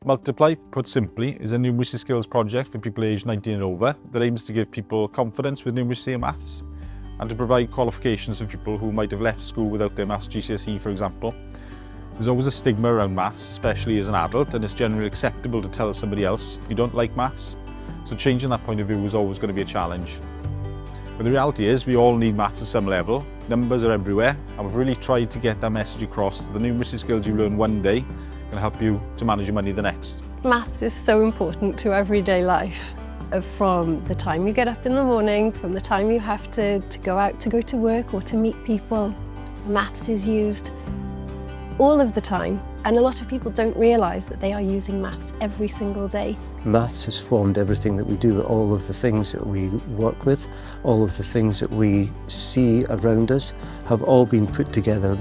Multiply, put simply, is a numeracy skills project for people aged 19 and over that aims to give people confidence with numeracy and maths and to provide qualifications for people who might have left school without their maths GCSE, for example. There's always a stigma around maths, especially as an adult, and it's generally acceptable to tell somebody else you don't like maths. So changing that point of view is always going to be a challenge. But the reality is we all need maths at some level. Numbers are everywhere, and we've really tried to get that message across that the numeracy skills you learn one day can help you to manage your money the next. Maths is so important to everyday life. From the time you get up in the morning, from the time you have to go out to go to work or to meet people, maths is used all of the time. And a lot of people don't realise that they are using maths every single day. Maths has formed everything that we do, all of the things that we work with, all of the things that we see around us have all been put together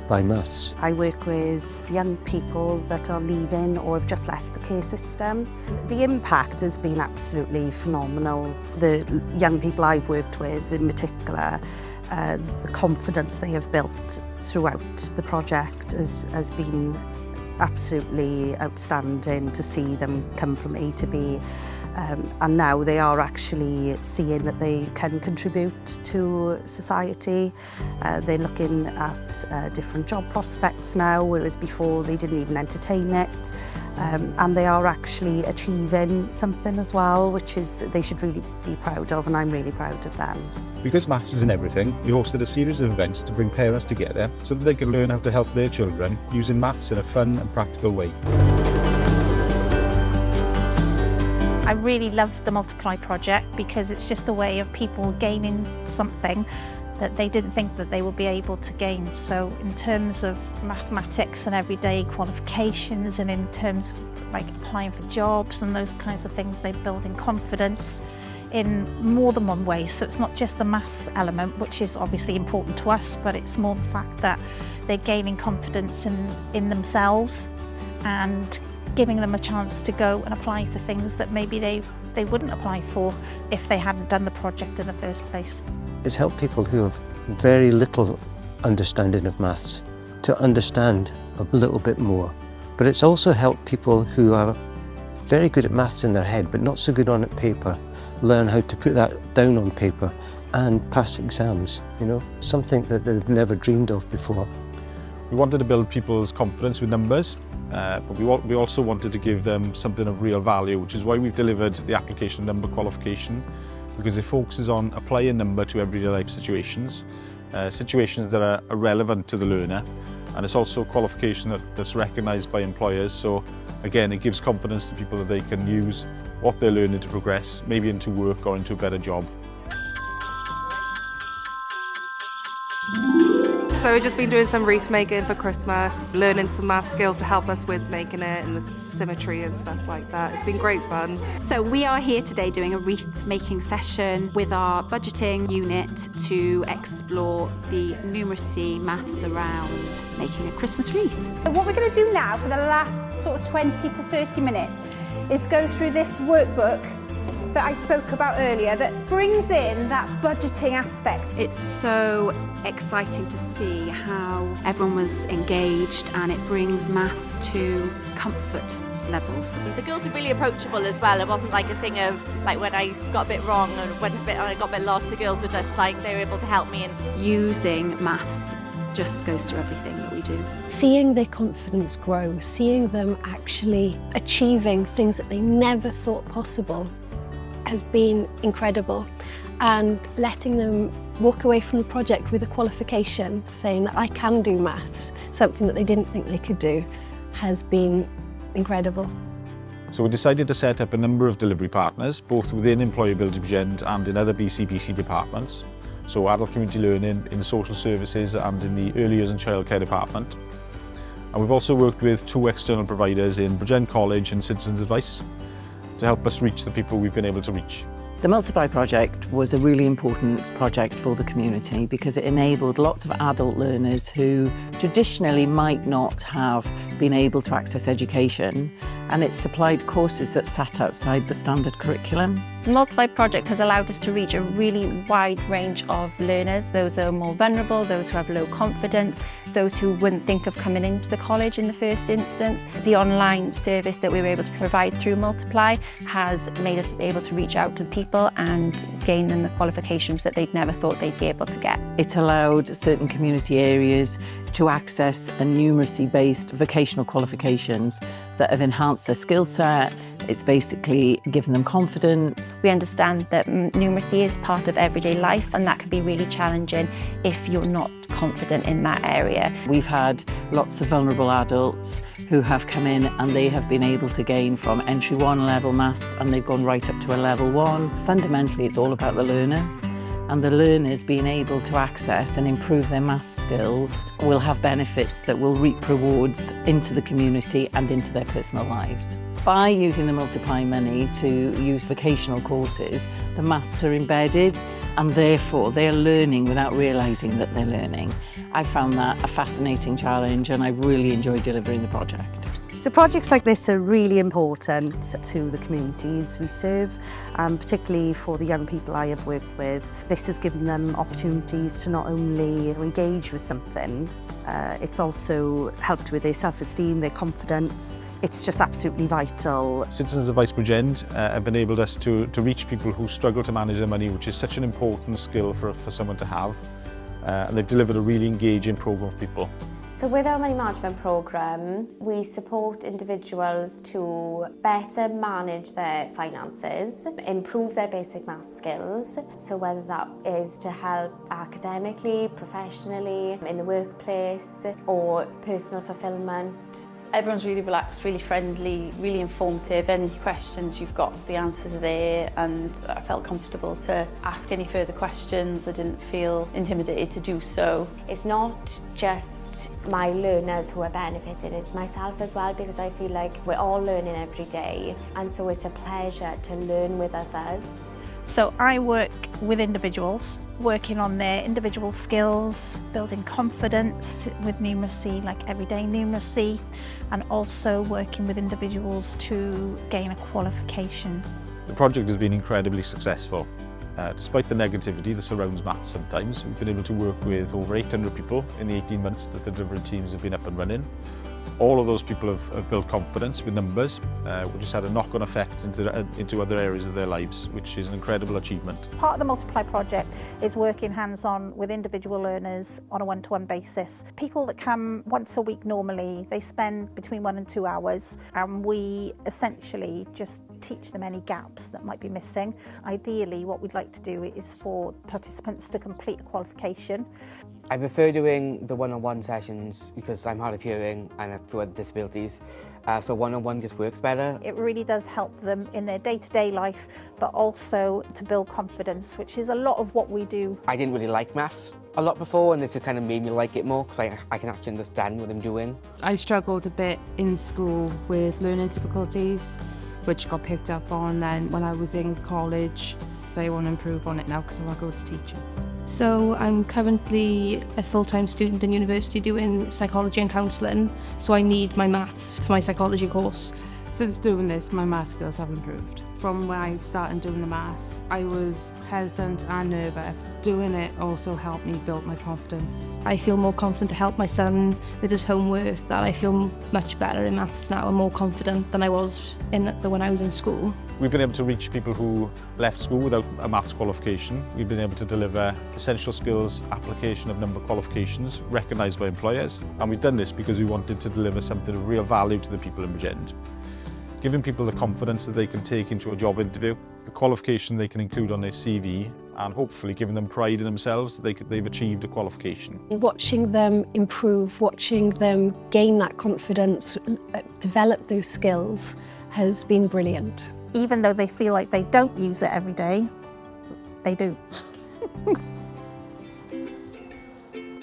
by maths. I work with young people that are leaving or have just left the care system. The impact has been absolutely phenomenal. The young people I've worked with in particular, the confidence they have built throughout the project has been absolutely outstanding to see them come from A to B. And now they are actually seeing that they can contribute to society. They're looking at different job prospects now, whereas before they didn't even entertain it. And they are actually achieving something as well, which is they should really be proud of, and I'm really proud of them. Because maths is in everything, we hosted a series of events to bring parents together so that they can learn how to help their children using maths in a fun and practical way. I really love the Multiply project because it's just a way of people gaining something that they didn't think that they would be able to gain. So in terms of mathematics and everyday qualifications, and in terms of like applying for jobs and those kinds of things, they're building confidence in more than one way. So it's not just the maths element, which is obviously important to us, but it's more the fact that they're gaining confidence in themselves and giving them a chance to go and apply for things that maybe they wouldn't apply for if they hadn't done the project in the first place. It's helped people who have very little understanding of maths to understand a little bit more. But it's also helped people who are very good at maths in their head but not so good on it paper, learn how to put that down on paper and pass exams, something that they've never dreamed of before. We wanted to build people's confidence with numbers, but we also wanted to give them something of real value, which is why we've delivered the application number qualification, because it focuses on applying number to everyday life situations, situations that are relevant to the learner, and it's also a qualification that's recognised by employers. So again, it gives confidence to people that they can use what they're learning to progress, maybe into work or into a better job. So we've just been doing some wreath making for Christmas, learning some math skills to help us with making it and the symmetry and stuff like that. It's been great fun. So we are here today doing a wreath making session with our budgeting unit to explore the numeracy maths around making a Christmas wreath. What we're going to do now for the last sort of 20 to 30 minutes is go through this workbook that I spoke about earlier that brings in that budgeting aspect. It's so exciting to see how everyone was engaged, and it brings maths to comfort level. The girls were really approachable as well. It wasn't like a thing of like when I got a bit wrong and I got a bit lost, the girls were just like, they were able to help me. And using maths just goes through everything that we do. Seeing their confidence grow, seeing them actually achieving things that they never thought possible has been incredible, and letting them walk away from the project with a qualification saying that I can do maths, something that they didn't think they could do, has been incredible. So we decided to set up a number of delivery partners, both within Employability Bridgend and in other BCBC departments. So adult community learning, in social services and in the early years and childcare department. And we've also worked with 2 external providers in Bridgend College and Citizens Advice to help us reach the people we've been able to reach. The Multiply project was a really important project for the community because it enabled lots of adult learners who traditionally might not have been able to access education, and it supplied courses that sat outside the standard curriculum. The Multiply project has allowed us to reach a really wide range of learners, those that are more vulnerable, those who have low confidence, those who wouldn't think of coming into the college in the first instance. The online service that we were able to provide through Multiply has made us able to reach out to people and gain them the qualifications that they'd never thought they'd be able to get. It allowed certain community areas to access a numeracy-based vocational qualifications that have enhanced their skill set. It's basically given them confidence. We understand that numeracy is part of everyday life, and that can be really challenging if you're not confident in that area. We've had lots of vulnerable adults who have come in and they have been able to gain from entry 1 level maths and they've gone right up to a level 1. Fundamentally, it's all about the learner. And the learners being able to access and improve their maths skills will have benefits that will reap rewards into the community and into their personal lives. By using the Multiply money to use vocational courses, the maths are embedded and therefore they're learning without realising that they're learning. I found that a fascinating challenge and I really enjoyed delivering the project. So projects like this are really important to the communities we serve, particularly for the young people I have worked with. This has given them opportunities to not only engage with something, it's also helped with their self-esteem, their confidence. It's just absolutely vital. Citizens Advice Bridgend have enabled us to reach people who struggle to manage their money, which is such an important skill for someone to have. And they've delivered a really engaging programme for people. So with our money management programme, we support individuals to better manage their finances, improve their basic math skills. So whether that is to help academically, professionally, in the workplace, or personal fulfilment. Everyone's really relaxed, really friendly, really informative. Any questions you've got, the answers are there, and I felt comfortable to ask any further questions. I didn't feel intimidated to do so. It's not just my learners who are benefiting, it's myself as well, because I feel like we're all learning every day, and so it's a pleasure to learn with others. So I work with individuals, working on their individual skills, building confidence with numeracy, like everyday numeracy, and also working with individuals to gain a qualification. The project has been incredibly successful. Despite the negativity that surrounds maths sometimes, we've been able to work with over 800 people in the 18 months that the delivery teams have been up and running. All of those people have built confidence with numbers, which has had a knock-on effect into other areas of their lives, which is an incredible achievement. Part of the Multiply project is working hands-on with individual learners on a one-to-one basis. People that come once a week normally, they spend between 1 and 2 hours, and we essentially just teach them any gaps that might be missing. Ideally, what we'd like to do is for participants to complete a qualification. I prefer doing the one-on-one sessions because I'm hard of hearing and have two other disabilities, so one-on-one just works better. It really does help them in their day-to-day life, but also to build confidence, which is a lot of what we do. I didn't really like maths a lot before, and this has kind of made me like it more because I can actually understand what I'm doing. I struggled a bit in school with learning difficulties, which got picked up on then when I was in college. I want to improve on it now because I want to go to teaching. So I'm currently a full-time student in university doing psychology and counselling, so I need my maths for my psychology course. Since doing this, my maths skills have improved. From when I started doing the maths, I was hesitant and nervous. Doing it also helped me build my confidence. I feel more confident to help my son with his homework, that I feel much better in maths now and more confident than I was when I was in school. We've been able to reach people who left school without a maths qualification. We've been able to deliver essential skills, application of number qualifications recognised by employers. And we've done this because we wanted to deliver something of real value to the people in Bridgend. Giving people the confidence that they can take into a job interview, the qualification they can include on their CV, and hopefully giving them pride in themselves that they've achieved a qualification. Watching them improve, watching them gain that confidence, develop those skills has been brilliant. Even though they feel like they don't use it every day, they do.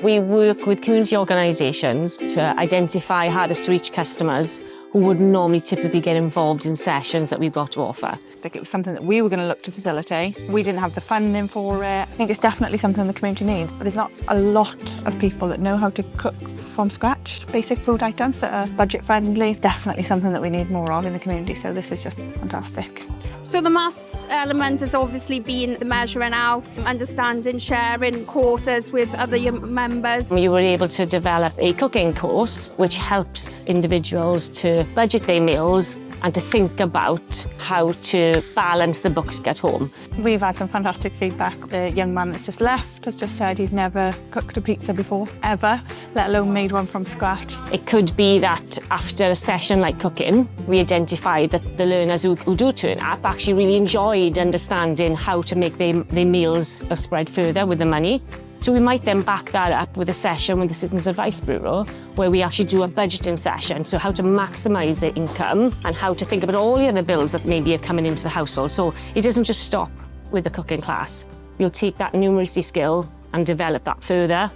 We work with community organisations to identify hardest to reach customers who wouldn't normally typically get involved in sessions that we've got to offer. It was something that we were going to look to facilitate. We didn't have the funding for it. I think it's definitely something the community needs, but there's not a lot of people that know how to cook from scratch. Basic food items that are budget friendly, definitely something that we need more of in the community, so this is just fantastic. So the maths element has obviously been the measuring out, understanding, sharing quarters with other members. We were able to develop a cooking course which helps individuals to budget their meals and to think about how to balance the books at home. We've had some fantastic feedback. The young man that's just left has just said he's never cooked a pizza before, ever, let alone made one from scratch. It could be that after a session like cooking, we identified that the learners who do turn up actually really enjoyed understanding how to make their meals spread further with the money. So we might then back that up with a session with the Citizens Advice Bureau where we actually do a budgeting session, so how to maximise their income and how to think about all the other bills that maybe are coming into the household. So it doesn't just stop with the cooking class. We'll take that numeracy skill and develop that further.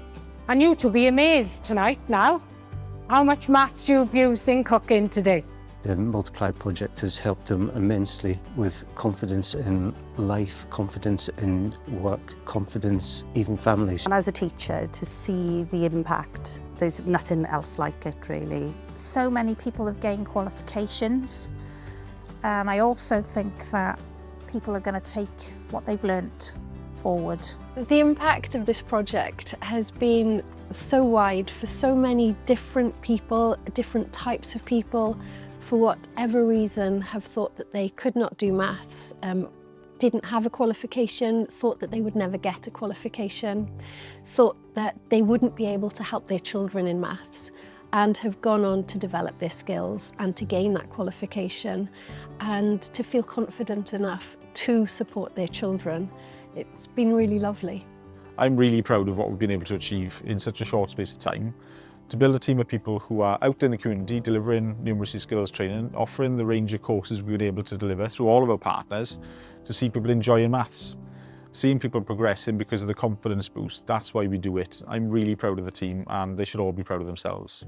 And you to be amazed tonight now how much maths you've used in cooking today. The Multiply project has helped them immensely with confidence in life, confidence in work, confidence, even families. And as a teacher, to see the impact, there's nothing else like it really. So many people have gained qualifications, and I also think that people are going to take what they've learnt forward. The impact of this project has been so wide for so many different people, different types of people, for whatever reason have thought that they could not do maths, didn't have a qualification, thought that they would never get a qualification, thought that they wouldn't be able to help their children in maths, and have gone on to develop their skills and to gain that qualification and to feel confident enough to support their children. It's been really lovely. I'm really proud of what we've been able to achieve in such a short space of time. To build a team of people who are out in the community delivering numeracy skills training, offering the range of courses we've been able to deliver through all of our partners, to see people enjoying maths. Seeing people progressing because of the confidence boost, that's why we do it. I'm really proud of the team and they should all be proud of themselves.